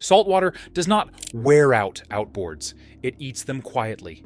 Saltwater does not wear out outboards, it eats them quietly.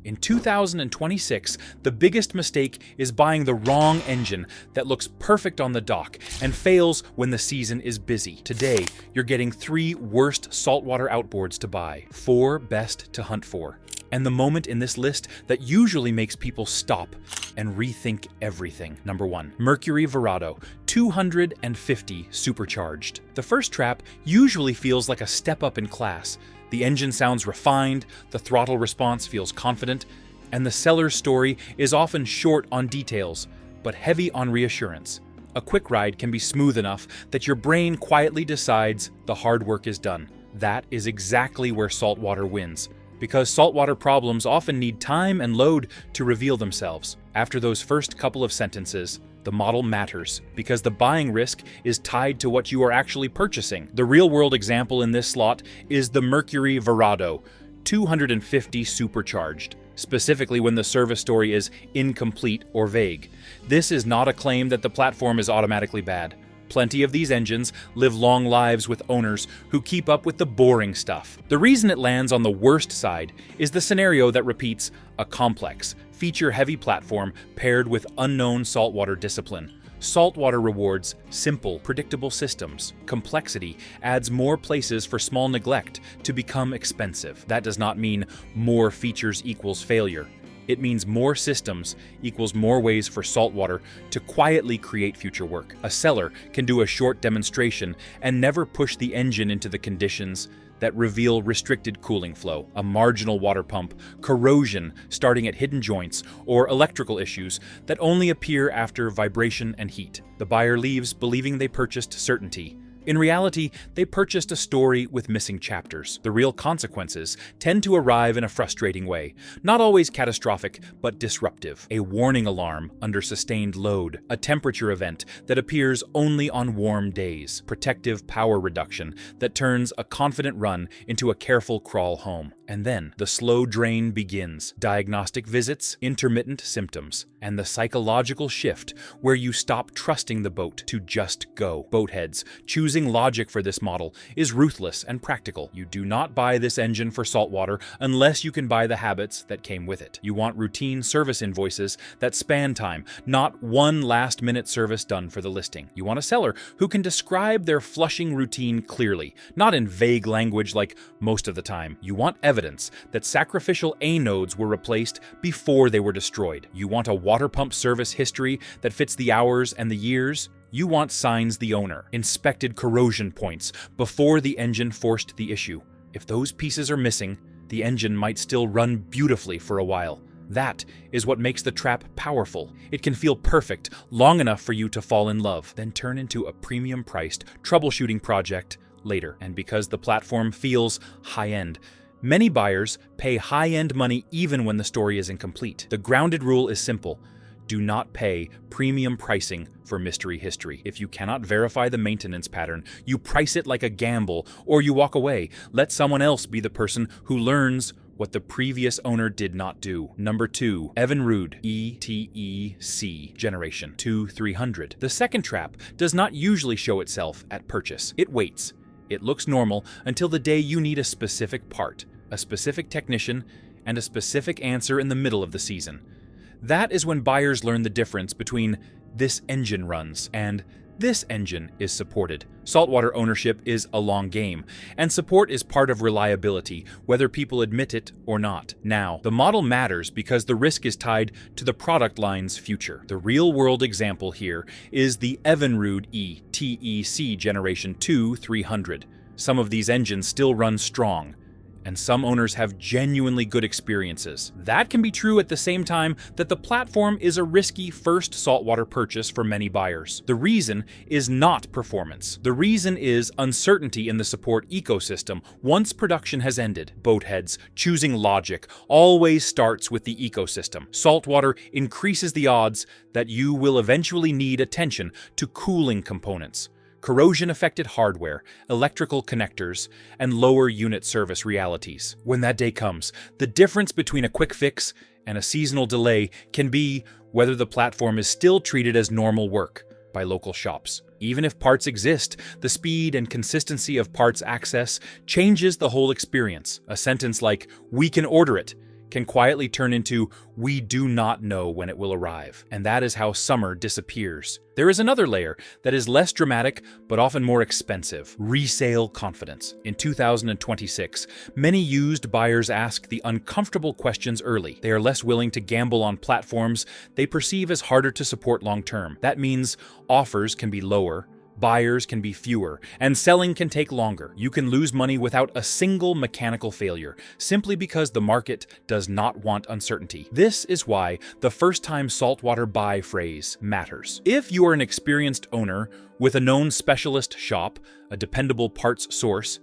In 2026, the biggest mistake is buying the wrong engine that looks perfect on the dock and fails when the season is busy. Today, you're getting 3 worst saltwater outboards to buy, 4 best to hunt for, and the moment in this list that usually makes people stop and rethink everything. Number 1. Mercury Verado 250 supercharged. The first trap usually feels like a step up in class. The engine sounds refined, the throttle response feels confident, and the seller's story is often short on details, but heavy on reassurance. A quick ride can be smooth enough that your brain quietly decides the hard work is done. That is exactly where saltwater wins, because saltwater problems often need time and load to reveal themselves. After those first couple of sentences, the model matters, because the buying risk is tied to what you are actually purchasing. The real-world example in this slot is the Mercury Verado 250 supercharged, specifically when the service story is incomplete or vague. This is not a claim that the platform is automatically bad. Plenty of these engines live long lives with owners who keep up with the boring stuff. The reason it lands on the worst side is the scenario that repeats: a complex, feature-heavy platform paired with unknown saltwater discipline. Saltwater rewards simple, predictable systems. Complexity adds more places for small neglect to become expensive. That does not mean more features equals failure. It means more systems equals more ways for saltwater to quietly create future work. A seller can do a short demonstration and never push the engine into the conditions that reveal restricted cooling flow, a marginal water pump, corrosion starting at hidden joints, or electrical issues that only appear after vibration and heat. The buyer leaves believing they purchased certainty. In reality, they purchased a story with missing chapters. The real consequences tend to arrive in a frustrating way, not always catastrophic, but disruptive. A warning alarm under sustained load, a temperature event that appears only on warm days, protective power reduction that turns a confident run into a careful crawl home. And then the slow drain begins. Diagnostic visits, intermittent symptoms, and the psychological shift where you stop trusting the boat to just go. Boatheads, choosing logic for this model is ruthless and practical. You do not buy this engine for saltwater unless you can buy the habits that came with it. You want routine service invoices that span time, not one last-minute service done for the listing. You want a seller who can describe their flushing routine clearly, not in vague language like most of the time. You want evidence that sacrificial anodes were replaced before they were destroyed. You want a water pump service history that fits the hours and the years. You want signs the owner inspected corrosion points before the engine forced the issue. If those pieces are missing, the engine might still run beautifully for a while. That is what makes the trap powerful. It can feel perfect long enough for you to fall in love, then turn into a premium-priced troubleshooting project later. And because the platform feels high-end, many buyers pay high-end money even when the story is incomplete. The grounded rule is simple. Do not pay premium pricing for mystery history. If you cannot verify the maintenance pattern, you price it like a gamble, or you walk away. Let someone else be the person who learns what the previous owner did not do. Number 2, Evinrude E-Tec Generation 2300. The second trap does not usually show itself at purchase. It waits. It looks normal until the day you need a specific part, a specific technician, and a specific answer in the middle of the season. That is when buyers learn the difference between "this engine runs" and "this engine is supported." Saltwater ownership is a long game, and support is part of reliability, whether people admit it or not. Now, the model matters because the risk is tied to the product line's future. The real-world example here is the Evinrude E-Tec Generation 2300. Some of these engines still run strong, and some owners have genuinely good experiences. That can be true at the same time that the platform is a risky first saltwater purchase for many buyers. The reason is not performance. The reason is uncertainty in the support ecosystem once production has ended. Boatheads, choosing logic always starts with the ecosystem. Saltwater increases the odds that you will eventually need attention to cooling components, corrosion-affected hardware, electrical connectors, and lower unit service realities. When that day comes, the difference between a quick fix and a seasonal delay can be whether the platform is still treated as normal work by local shops. Even if parts exist, the speed and consistency of parts access changes the whole experience. A sentence like, "We can order it," can quietly turn into, "We do not know when it will arrive." And that is how summer disappears. There is another layer that is less dramatic, but often more expensive: resale confidence. In 2026, many used buyers ask the uncomfortable questions early. They are less willing to gamble on platforms they perceive as harder to support long-term. That means offers can be lower, buyers can be fewer, and selling can take longer. You can lose money without a single mechanical failure, simply because the market does not want uncertainty. This is why the first-time saltwater buy phrase matters. If you are an experienced owner with a known specialist shop, a dependable parts source,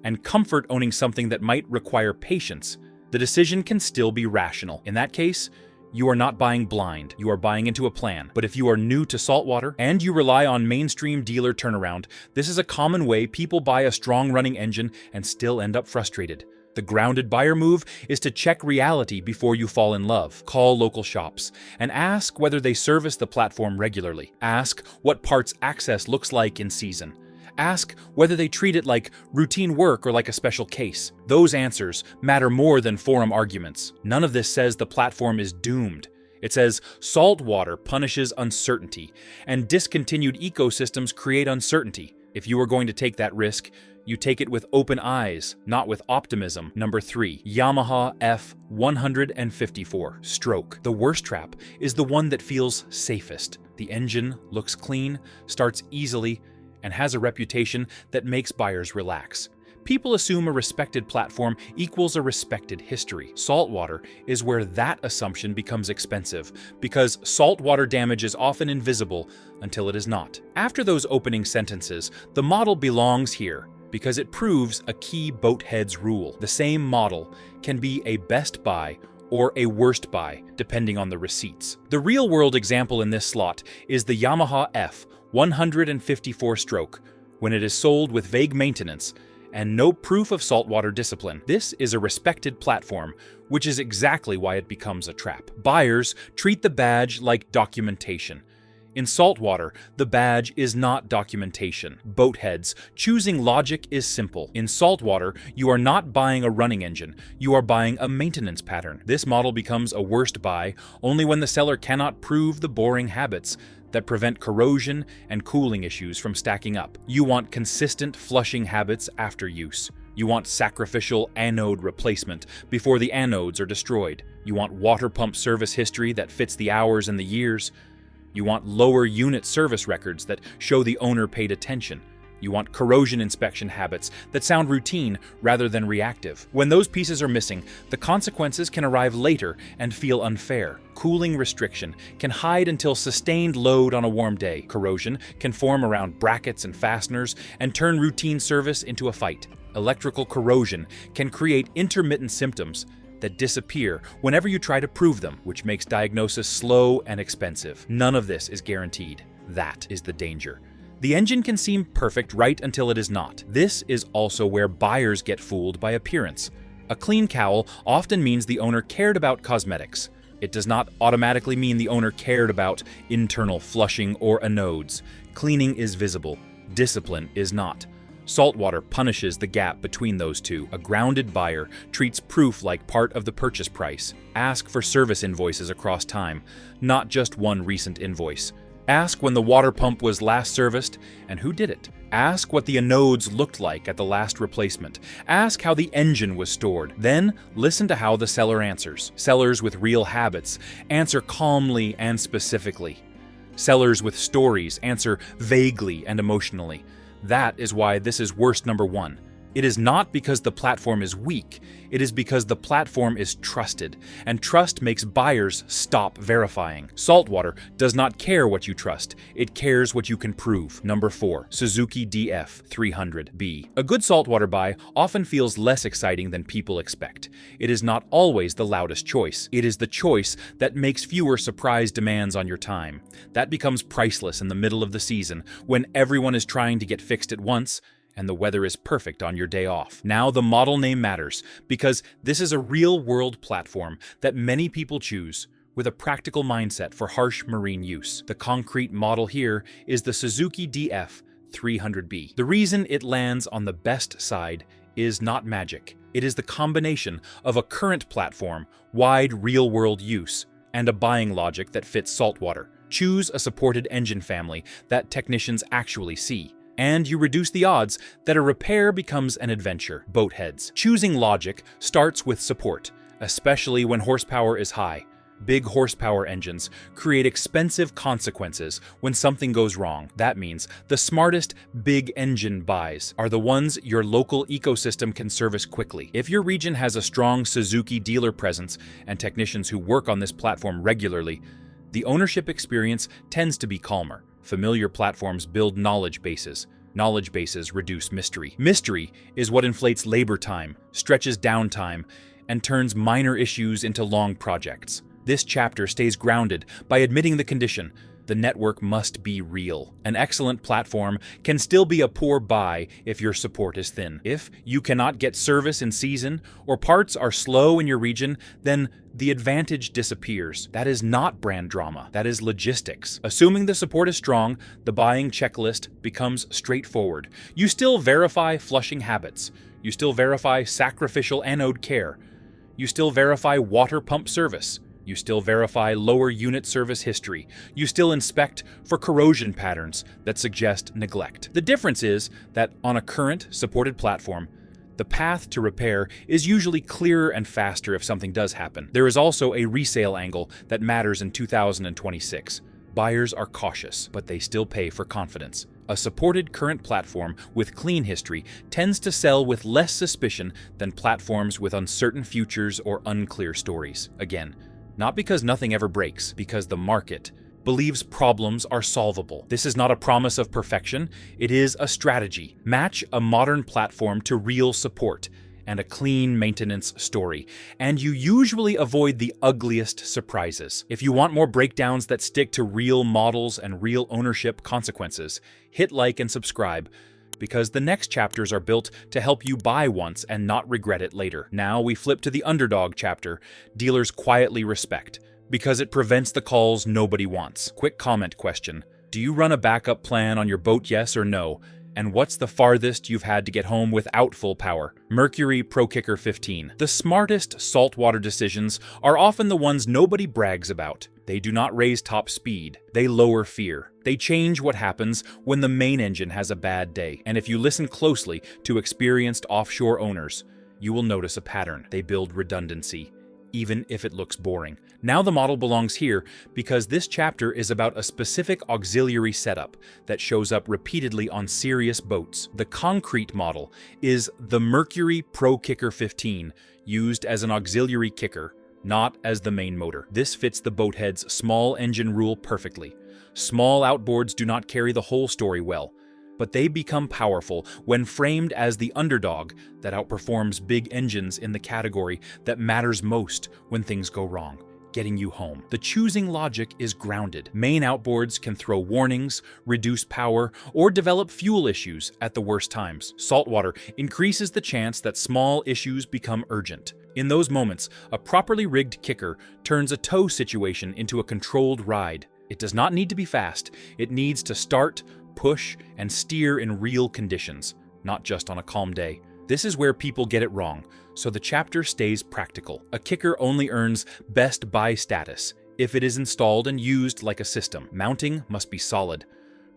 and comfort owning something that might require patience, the decision can still be rational. In that case, you are not buying blind, you are buying into a plan. But if you are new to saltwater and you rely on mainstream dealer turnaround, this is a common way people buy a strong running engine and still end up frustrated. The grounded buyer move is to check reality before you fall in love. Call local shops and ask whether they service the platform regularly. Ask what parts access looks like in season. Ask whether they treat it like routine work or like a special case. Those answers matter more than forum arguments. None of this says the platform is doomed. It says saltwater punishes uncertainty, and discontinued ecosystems create uncertainty. If you are going to take that risk, you take it with open eyes, not with optimism. Number 3, Yamaha F154 stroke. The worst trap is the one that feels safest. The engine looks clean, starts easily, and has a reputation that makes buyers relax. People assume a respected platform equals a respected history. Saltwater is where that assumption becomes expensive, because saltwater damage is often invisible until it is not. After those opening sentences, the model belongs here, because it proves a key boathead's rule. The same model can be a best buy or a worst buy, depending on the receipts. The real-world example in this slot is the Yamaha F154 stroke, when it is sold with vague maintenance and no proof of saltwater discipline. This is a respected platform, which is exactly why it becomes a trap. Buyers treat the badge like documentation. In saltwater, the badge is not documentation. Boatheads, choosing logic is simple. In saltwater, you are not buying a running engine, you are buying a maintenance pattern. This model becomes a worst buy only when the seller cannot prove the boring habits that prevent corrosion and cooling issues from stacking up. You want consistent flushing habits after use. You want sacrificial anode replacement before the anodes are destroyed. You want water pump service history that fits the hours and the years. You want lower unit service records that show the owner paid attention. You want corrosion inspection habits that sound routine rather than reactive. When those pieces are missing, the consequences can arrive later and feel unfair. Cooling restriction can hide until sustained load on a warm day. Corrosion can form around brackets and fasteners and turn routine service into a fight. Electrical corrosion can create intermittent symptoms that disappear whenever you try to prove them, which makes diagnosis slow and expensive. None of this is guaranteed. That is the danger. The engine can seem perfect right until it is not. This is also where buyers get fooled by appearance. A clean cowl often means the owner cared about cosmetics. It does not automatically mean the owner cared about internal flushing or anodes. Cleaning is visible. Discipline is not. Saltwater punishes the gap between those two. A grounded buyer treats proof like part of the purchase price. Ask for service invoices across time, not just one recent invoice. Ask when the water pump was last serviced and who did it. Ask what the anodes looked like at the last replacement. Ask how the engine was stored. Then listen to how the seller answers. Sellers with real habits answer calmly and specifically. Sellers with stories answer vaguely and emotionally. That is why this is worst number 1. It is not because the platform is weak, it is because the platform is trusted, and trust makes buyers stop verifying. Saltwater does not care what you trust, it cares what you can prove. Number 4, Suzuki DF300B. A good saltwater buy often feels less exciting than people expect. It is not always the loudest choice. It is the choice that makes fewer surprise demands on your time. That becomes priceless in the middle of the season, when everyone is trying to get fixed at once, and the weather is perfect on your day off. Now the model name matters, because this is a real-world platform that many people choose with a practical mindset for harsh marine use. The concrete model here is the Suzuki DF 300B. The reason it lands on the best side is not magic. It is the combination of a current platform, wide real-world use, and a buying logic that fits saltwater. Choose a supported engine family that technicians actually see, and you reduce the odds that a repair becomes an adventure. Boatheads. Choosing logic starts with support, especially when horsepower is high. Big horsepower engines create expensive consequences when something goes wrong. That means the smartest big engine buys are the ones your local ecosystem can service quickly. If your region has a strong Suzuki dealer presence and technicians who work on this platform regularly, the ownership experience tends to be calmer. Familiar platforms build knowledge bases. Knowledge bases reduce mystery. Mystery is what inflates labor time, stretches downtime, and turns minor issues into long projects. This chapter stays grounded by admitting the condition: the network must be real. An excellent platform can still be a poor buy if your support is thin. If you cannot get service in season or parts are slow in your region, then the advantage disappears. That is not brand drama, that is logistics. Assuming the support is strong, the buying checklist becomes straightforward. You still verify flushing habits. You still verify sacrificial anode care. You still verify water pump service. You still verify lower unit service history. You still inspect for corrosion patterns that suggest neglect. The difference is that on a current, supported platform, the path to repair is usually clearer and faster if something does happen. There is also a resale angle that matters in 2026. Buyers are cautious, but they still pay for confidence. A supported current platform with clean history tends to sell with less suspicion than platforms with uncertain futures or unclear stories. Again, not because nothing ever breaks, because the market believes problems are solvable. This is not a promise of perfection, it is a strategy. Match a modern platform to real support and a clean maintenance story, and you usually avoid the ugliest surprises. If you want more breakdowns that stick to real models and real ownership consequences, hit like and subscribe, because the next chapters are built to help you buy once and not regret it later. Now we flip to the underdog chapter, dealers quietly respect, because it prevents the calls nobody wants. Quick comment question: do you run a backup plan on your boat, yes or no? And what's the farthest you've had to get home without full power? Mercury ProKicker 15. The smartest saltwater decisions are often the ones nobody brags about. They do not raise top speed, they lower fear. They change what happens when the main engine has a bad day. And if you listen closely to experienced offshore owners, you will notice a pattern. They build redundancy, even if it looks boring. Now the model belongs here because this chapter is about a specific auxiliary setup that shows up repeatedly on serious boats. The concrete model is the Mercury ProKicker 15, used as an auxiliary kicker, not as the main motor. This fits the boathead's small engine rule perfectly. Small outboards do not carry the whole story well, but they become powerful when framed as the underdog that outperforms big engines in the category that matters most when things go wrong: getting you home. The choosing logic is grounded. Main outboards can throw warnings, reduce power, or develop fuel issues at the worst times. Saltwater increases the chance that small issues become urgent. In those moments, a properly rigged kicker turns a tow situation into a controlled ride. It does not need to be fast. It needs to start, push, and steer in real conditions, not just on a calm day. This is where people get it wrong, so the chapter stays practical. A kicker only earns Best Buy status if it is installed and used like a system. Mounting must be solid.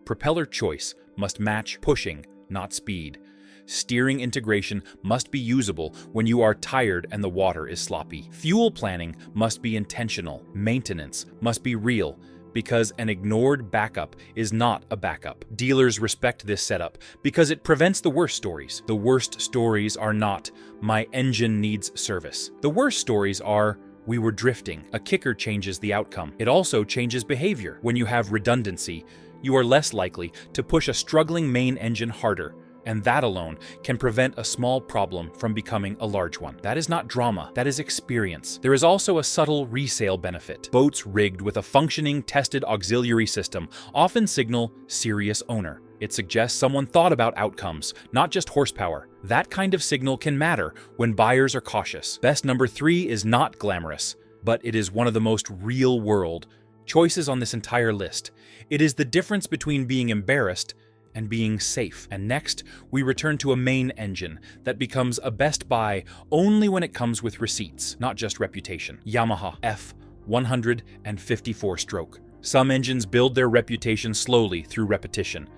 Propeller choice must match pushing, not speed. Steering integration must be usable when you are tired and the water is sloppy. Fuel planning must be intentional. Maintenance must be real, because an ignored backup is not a backup. Dealers respect this setup because it prevents the worst stories. The worst stories are not, "my engine needs service." The worst stories are, "we were drifting." A kicker changes the outcome. It also changes behavior. When you have redundancy, you are less likely to push a struggling main engine harder, and that alone can prevent a small problem from becoming a large one. That is not drama, that is experience. There is also a subtle resale benefit. Boats rigged with a functioning, tested auxiliary system often signal serious owner. It suggests someone thought about outcomes, not just horsepower. That kind of signal can matter when buyers are cautious. Best number 3 is not glamorous, but it is one of the most real-world choices on this entire list. It is the difference between being embarrassed and being safe. And next, we return to a main engine that becomes a best buy only when it comes with receipts, not just reputation. Yamaha F150 four-stroke. Some engines build their reputation slowly through repetition.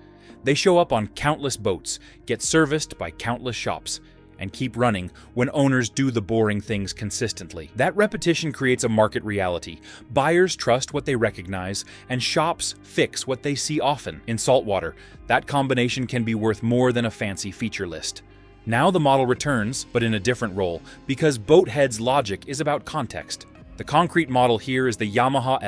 They show up on countless boats, get serviced by countless shops, and keep running when owners do the boring things consistently. That repetition creates a market reality. Buyers trust what they recognize, and shops fix what they see often. In saltwater, that combination can be worth more than a fancy feature list. Now the model returns, but in a different role, because Boathead's logic is about context. The concrete model here is the Yamaha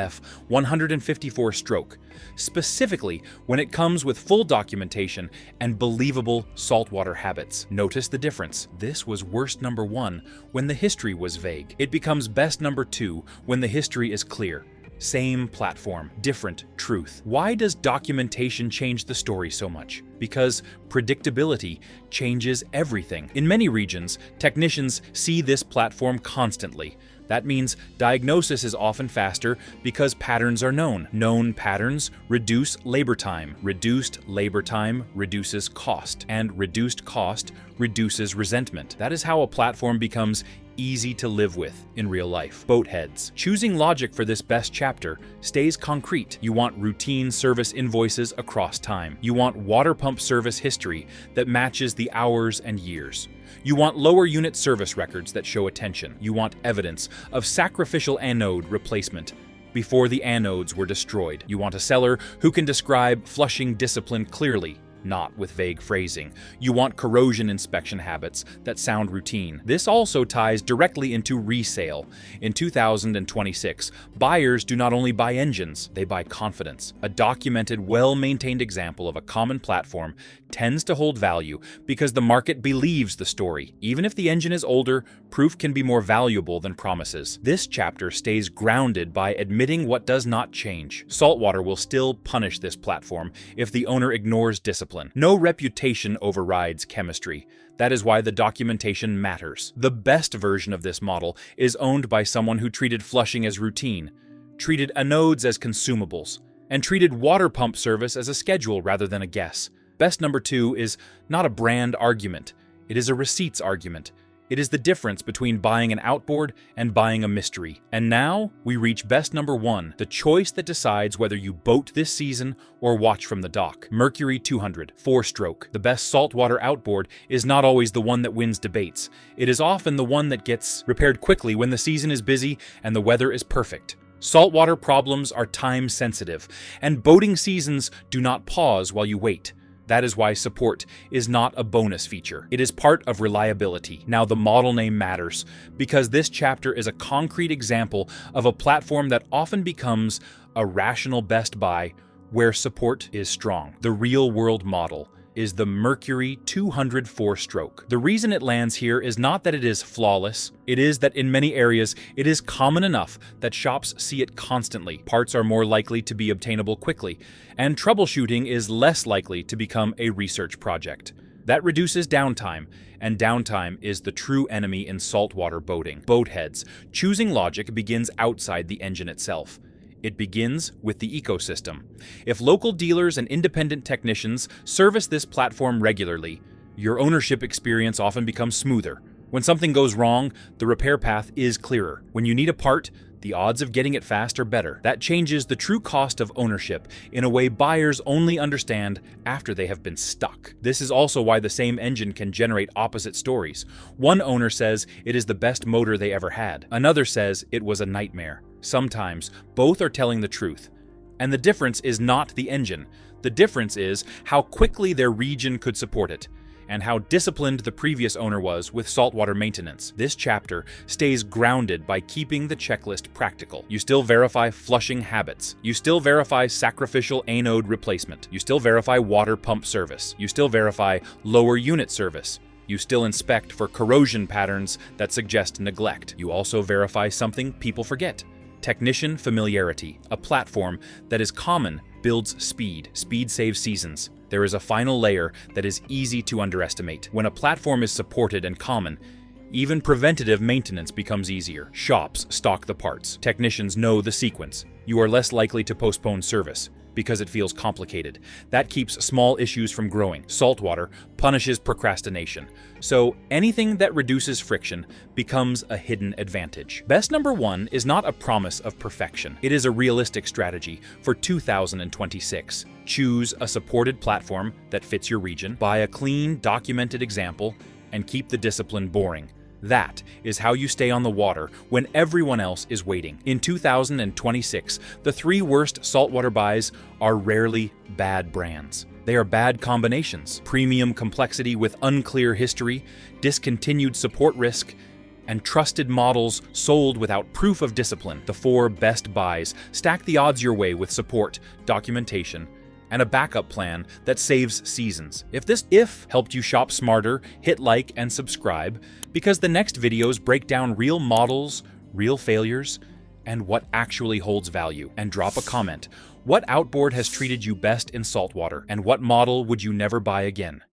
F150 four-stroke, specifically when it comes with full documentation and believable saltwater habits. Notice the difference. This was worst number 1 when the history was vague. It becomes best number 2 when the history is clear. Same platform, different truth. Why does documentation change the story so much? Because predictability changes everything. In many regions, technicians see this platform constantly. That means diagnosis is often faster because patterns are known. Known patterns reduce labor time. Reduced labor time reduces cost. And reduced cost reduces resentment. That is how a platform becomes easy to live with in real life. Boatheads. Choosing logic for this best chapter stays concrete. You want routine service invoices across time. You want water pump service history that matches the hours and years. You want lower unit service records that show attention. You want evidence of sacrificial anode replacement before the anodes were destroyed. You want a seller who can describe flushing discipline clearly, not with vague phrasing. You want corrosion inspection habits that sound routine. This also ties directly into resale. In 2026, buyers do not only buy engines, they buy confidence. A documented, well-maintained example of a common platform tends to hold value because the market believes the story. Even if the engine is older, proof can be more valuable than promises. This chapter stays grounded by admitting what does not change. Saltwater will still punish this platform if the owner ignores discipline. No reputation overrides chemistry. That is why the documentation matters. The best version of this model is owned by someone who treated flushing as routine, treated anodes as consumables, and treated water pump service as a schedule rather than a guess. Best number 2 is not a brand argument. It is a receipts argument. It is the difference between buying an outboard and buying a mystery. And now we reach best number 1, the choice that decides whether you boat this season or watch from the dock. Mercury 200, four-stroke. The best saltwater outboard is not always the one that wins debates. It is often the one that gets repaired quickly when the season is busy and the weather is perfect. Saltwater problems are time-sensitive, and boating seasons do not pause while you wait. That is why support is not a bonus feature. It is part of reliability. Now, the model name matters because this chapter is a concrete example of a platform that often becomes a rational best buy where support is strong. The real-world model is the Mercury 200 four-stroke. The reason it lands here is not that it is flawless. It is that in many areas, it is common enough that shops see it constantly. Parts are more likely to be obtainable quickly, and troubleshooting is less likely to become a research project. That reduces downtime, and downtime is the true enemy in saltwater boating. Boatheads. Choosing logic begins outside the engine itself. It begins with the ecosystem. If local dealers and independent technicians service this platform regularly, your ownership experience often becomes smoother. When something goes wrong, the repair path is clearer. When you need a part, the odds of getting it fast are better. That changes the true cost of ownership in a way buyers only understand after they have been stuck. This is also why the same engine can generate opposite stories. One owner says it is the best motor they ever had. Another says it was a nightmare. Sometimes both are telling the truth. And the difference is not the engine. The difference is how quickly their region could support it, and how disciplined the previous owner was with saltwater maintenance. This chapter stays grounded by keeping the checklist practical. You still verify flushing habits. You still verify sacrificial anode replacement. You still verify water pump service. You still verify lower unit service. You still inspect for corrosion patterns that suggest neglect. You also verify something people forget: technician familiarity. A platform that is common builds speed. Speed saves seasons. There is a final layer that is easy to underestimate. When a platform is supported and common, Even preventative maintenance becomes easier. Shops stock the parts. Technicians know the sequence. You are less likely to postpone service because it feels complicated. That keeps small issues from growing. Saltwater punishes procrastination. So anything that reduces friction becomes a hidden advantage. Best number one is not a promise of perfection. It is a realistic strategy for 2026. Choose a supported platform that fits your region, buy a clean, documented example, and keep the discipline boring. That is how you stay on the water when everyone else is waiting. In 2026, the 3 worst saltwater buys are rarely bad brands. They are bad combinations: premium complexity with unclear history, discontinued support risk, and trusted models sold without proof of discipline. The 4 best buys stack the odds your way with support, documentation, and a backup plan that saves seasons. If this helped you shop smarter, hit like and subscribe, because the next videos break down real models, real failures, and what actually holds value. And drop a comment. What outboard has treated you best in saltwater, and what model would you never buy again?